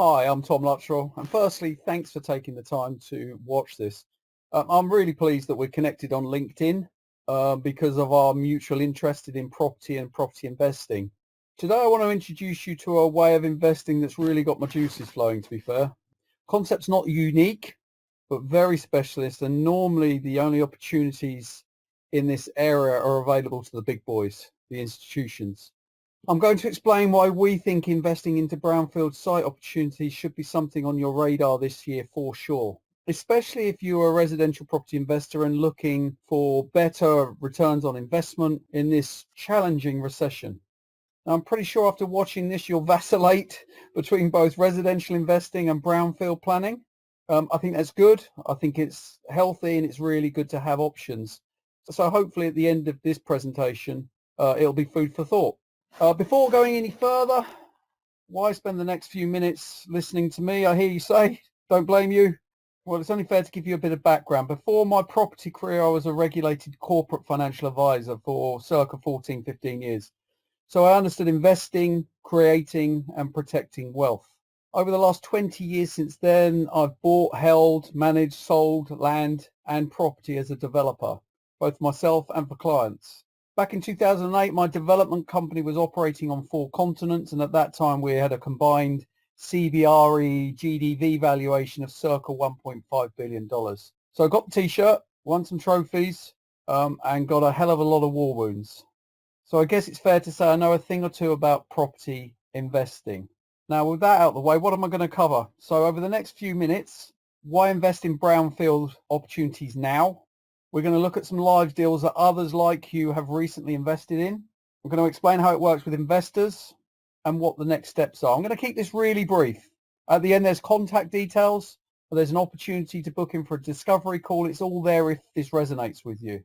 Hi, I'm Tom Luttrell, and firstly, thanks for taking the time to watch this. I'm really pleased that we're connected on LinkedIn because of our mutual interest in property and property investing. Today, I want to introduce you to a way of investing that's really got my juices flowing, to be fair. Concept's not unique, but very specialist, and normally the only opportunities in this area are available to the big boys, the institutions. I'm going to explain why we think investing into brownfield site opportunities should be something on your radar this year for sure, especially if you're a residential property investor and looking for better returns on investment in this challenging recession. Now, I'm pretty sure after watching this, you'll vacillate between both residential investing and brownfield planning. I think that's good. I think it's healthy and it's really good to have options. So hopefully at the end of this presentation, it'll be food for thought. Before going any further, why spend the next few minutes listening to me? I hear you say, don't blame you. Well, it's only fair to give you a bit of background. Before my property career, I was a regulated corporate financial advisor for circa 14, 15 years. So I understood investing, creating and protecting wealth. Over the last 20 years since then, I've bought, held, managed, sold land and property as a developer, both myself and for clients. Back in 2008, my development company was operating on 4 continents, and at that time we had a combined CBRE GDV valuation of circa $1.5 billion. So I got the t-shirt, won some trophies, and got a hell of a lot of war wounds. So I guess it's fair to say I know a thing or two about property investing. Now, with that out of the way, what am I going to cover? So over the next few minutes, why invest in brownfield opportunities now? We're going to look at some live deals that others like you have recently invested in. We're going to explain how it works with investors and what the next steps are. I'm going to keep this really brief. At the end, there's contact details. There's an opportunity to book in for a discovery call. It's all there if this resonates with you.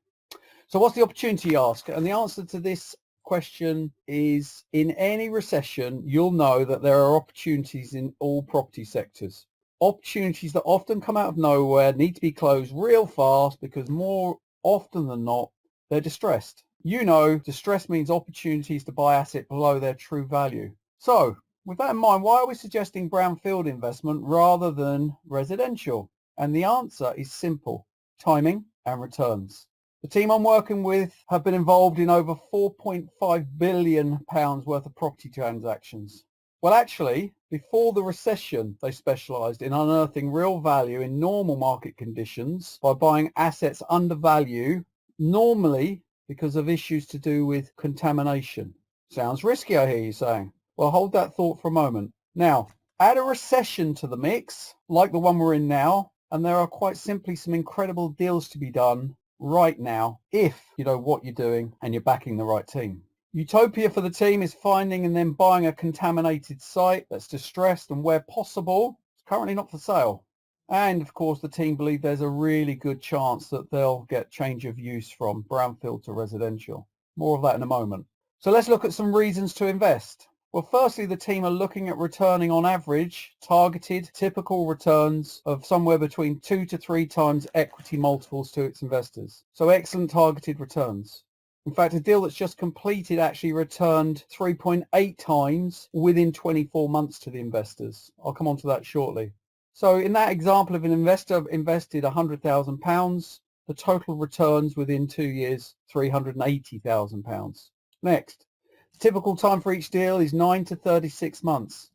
So what's the opportunity, you ask? And the answer to this question is, in any recession, you'll know that there are opportunities in all property sectors. Opportunities that often come out of nowhere, need to be closed real fast because more often than not, they're distressed. You know, distress means opportunities to buy assets below their true value. So with that in mind, why are we suggesting brownfield investment rather than residential? And the answer is simple: timing and returns. The team I'm working with have been involved in over £4.5 billion worth of property transactions. Well, actually, before the recession, they specialised in unearthing real value in normal market conditions by buying assets under value, normally because of issues to do with contamination. Sounds risky, I hear you saying. Well, hold that thought for a moment. Now, add a recession to the mix, like the one we're in now, and there are quite simply some incredible deals to be done right now if you know what you're doing and you're backing the right team. Utopia for the team is finding and then buying a contaminated site that's distressed and, where possible, it's currently not for sale. And of course, the team believe there's a really good chance that they'll get change of use from brownfield to residential. More of that in a moment. So let's look at some reasons to invest. Well, firstly, the team are looking at returning on average targeted typical returns of somewhere between 2 to 3 times equity multiples to its investors. So excellent targeted returns. In fact, a deal that's just completed actually returned 3.8 times within 24 months to the investors. I'll come on to that shortly. So in that example, if an investor invested £100,000, the total returns within 2 years, £380,000. Next, the typical time for each deal is 9 to 36 months.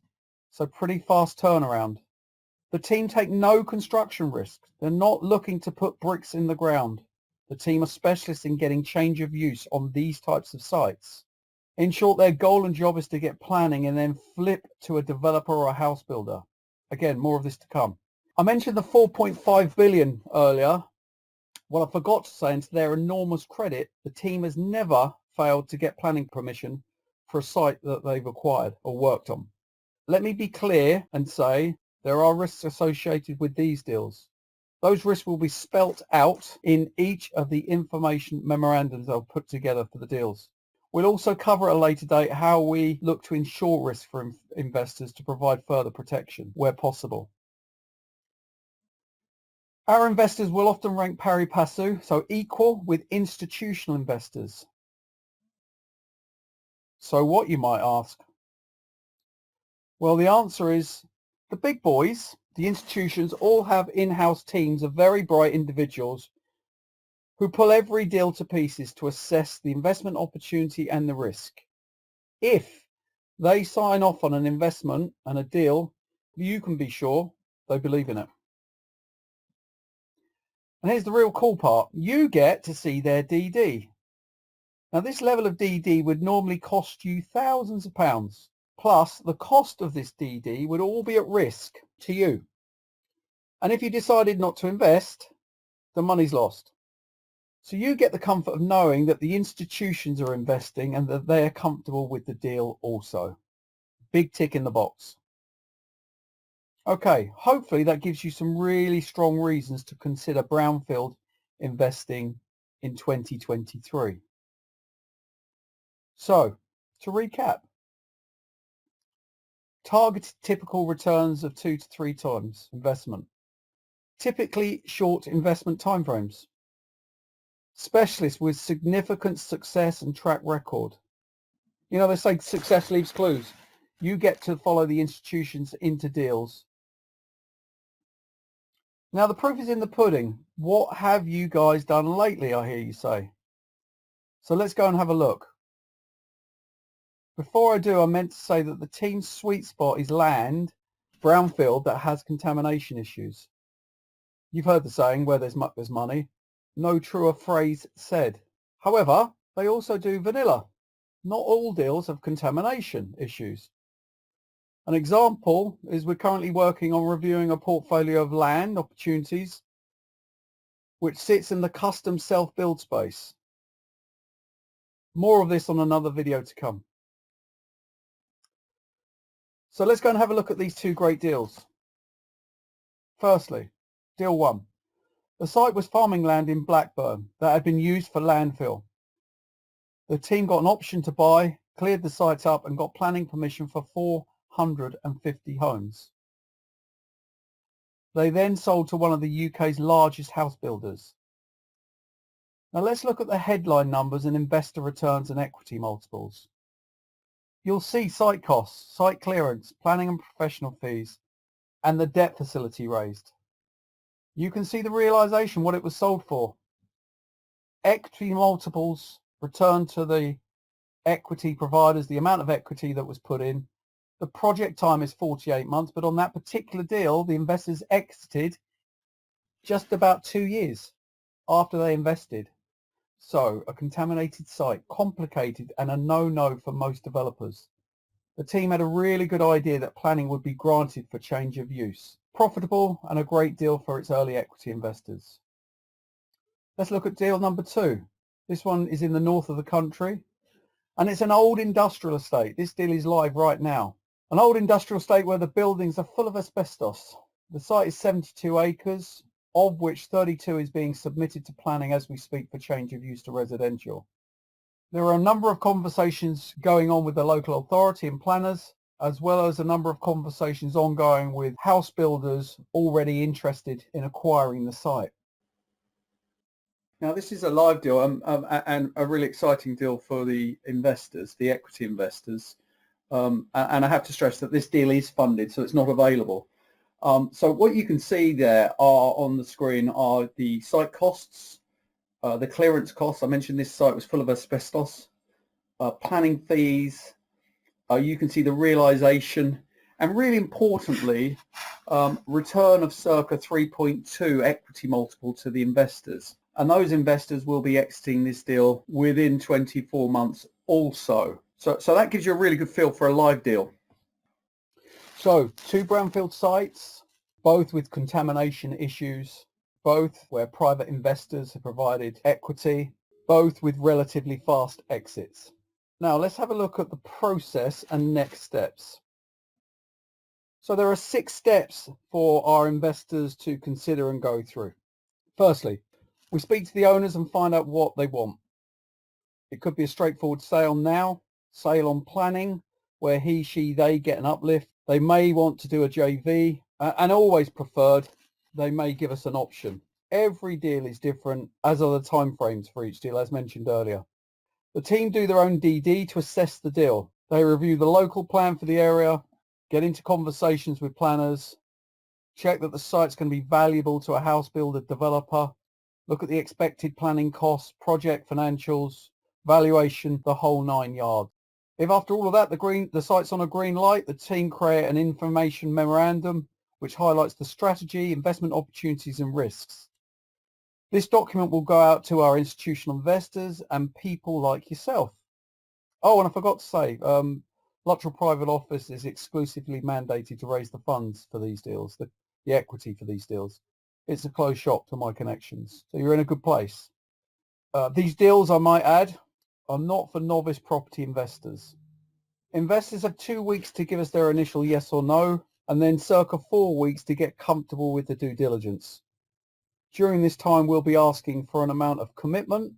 So pretty fast turnaround. The team take no construction risk. They're not looking to put bricks in the ground. The team are specialists in getting change of use on these types of sites. In short, their goal and job is to get planning and then flip to a developer or a house builder. Again, more of this to come. I mentioned the 4.5 billion earlier. What I forgot to say, and to their enormous credit, the team has never failed to get planning permission for a site that they've acquired or worked on. Let me be clear and say there are risks associated with these deals. Those risks will be spelt out in each of the information memorandums I'll put together for the deals. We'll also cover at a later date how we look to ensure risk for investors to provide further protection where possible. Our investors will often rank pari passu, so equal with institutional investors. So what, you might ask? Well, the answer is The big boys, the institutions, all have in-house teams of very bright individuals who pull every deal to pieces to assess the investment opportunity and the risk. If they sign off on an investment and a deal, you can be sure they believe in it. And here's the real cool part. You get to see their DD. Now, this level of DD would normally cost you thousands of pounds. Plus, the cost of this DD would all be at risk to you. And if you decided not to invest, the money's lost. So you get the comfort of knowing that the institutions are investing and that they are comfortable with the deal also. Big tick in the box. Okay, hopefully that gives you some really strong reasons to consider brownfield investing in 2023. So, to recap, targeted typical returns of 2 to 3 times investment. Typically short investment timeframes. Specialists with significant success and track record. You know, they say success leaves clues. You get to follow the institutions into deals. Now, the proof is in the pudding. What have you guys done lately, I hear you say? So let's go and have a look. Before I do, I meant to say that the team's sweet spot is land, brownfield, that has contamination issues. You've heard the saying, where there's muck, there's money. No truer phrase said. However, they also do vanilla. Not all deals have contamination issues. An example is we're currently working on reviewing a portfolio of land opportunities which sits in the custom self-build space. More of this on another video to come. So let's go and have a look at these two great deals. Firstly, deal 1. The site was farming land in Blackburn that had been used for landfill. The team got an option to buy, cleared the site up and got planning permission for 450 homes. They then sold to one of the UK's largest house builders. Now let's look at the headline numbers and investor returns and equity multiples. You'll see site costs, site clearance, planning and professional fees, and the debt facility raised. You can see the realisation, what it was sold for. Equity multiples, return to the equity providers, the amount of equity that was put in. The project time is 48 months, but on that particular deal, the investors exited just about 2 years after they invested. So a contaminated site, complicated and a no-no for most developers. The team had a really good idea that planning would be granted for change of use. Profitable and a great deal for its early equity investors. Let's look at deal number 2. This one is in the north of the country and it's an old industrial estate. This deal is live right now. An old industrial estate where the buildings are full of asbestos. The site is 72 acres, of which 32 is being submitted to planning as we speak for change of use to residential. There are a number of conversations going on with the local authority and planners, as well as a number of conversations ongoing with house builders already interested in acquiring the site. Now, this is a live deal and a really exciting deal for the investors, the equity investors. And I have to stress that this deal is funded, so it's not available. So what you can see there are on the screen are the site costs, the clearance costs. I mentioned this site was full of asbestos, planning fees. You can see the realisation, and really importantly, return of circa 3.2 equity multiple to the investors. And those investors will be exiting this deal within 24 months also. So that gives you a really good feel for a live deal. So 2 brownfield sites, both with contamination issues, both where private investors have provided equity, both with relatively fast exits. Now let's have a look at the process and next steps. So there are 6 steps for our investors to consider and go through. Firstly, we speak to the owners and find out what they want. It could be a straightforward sale now, sale on planning, where he, she, they get an uplift. They may want to do a JV, and always preferred, they may give us an option. Every deal is different, as are the timeframes for each deal, as mentioned earlier. The team do their own DD to assess the deal. They review the local plan for the area, get into conversations with planners, check that the site's going to be valuable to a house builder developer, look at the expected planning costs, project financials, valuation, the whole 9 yards. If after all of that the site's on a green light, the team create an information memorandum which highlights the strategy, investment opportunities and risks. This document will go out to our institutional investors and people like yourself. Oh, and I forgot to say, Luttrell Private Office is exclusively mandated to raise the funds for these deals, the equity for these deals. It's a closed shop to my connections, so you're in a good place. These deals, I might add, are not for novice property investors. Investors have 2 weeks to give us their initial yes or no, and then circa 4 weeks to get comfortable with the due diligence. During this time, we'll be asking for an amount of commitment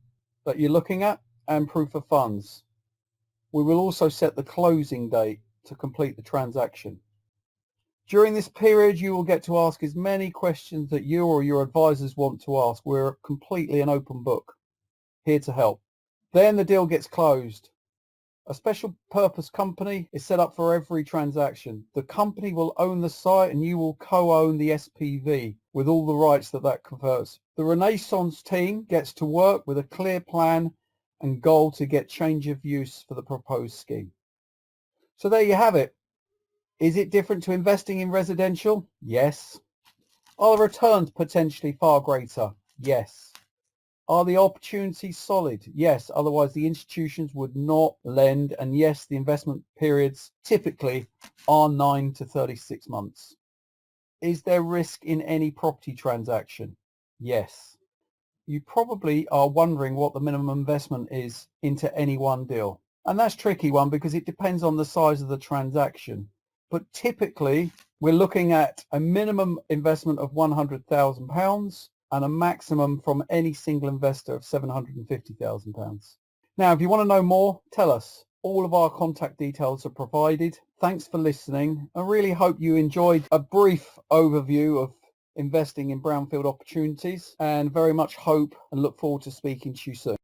that you're looking at and proof of funds. We will also set the closing date to complete the transaction. During this period, you will get to ask as many questions that you or your advisors want to ask. We're completely an open book, here to help. Then the deal gets closed. A special purpose company is set up for every transaction. The company will own the site and you will co-own the SPV with all the rights that confers. The Renaissance team gets to work with a clear plan and goal to get change of use for the proposed scheme. So there you have it. Is it different to investing in residential? Yes. Are the returns potentially far greater? Yes. Are the opportunities solid? Yes, otherwise the institutions would not lend, and yes, the investment periods typically are 9 to 36 months. Is there risk in any property transaction? Yes. You probably are wondering what the minimum investment is into any one deal. And that's a tricky one because it depends on the size of the transaction. But typically we're looking at a minimum investment of £100,000 and a maximum from any single investor of £750,000. Now, if you want to know more, tell us. All of our contact details are provided. Thanks for listening. I really hope you enjoyed a brief overview of investing in brownfield opportunities, and very much hope and look forward to speaking to you soon.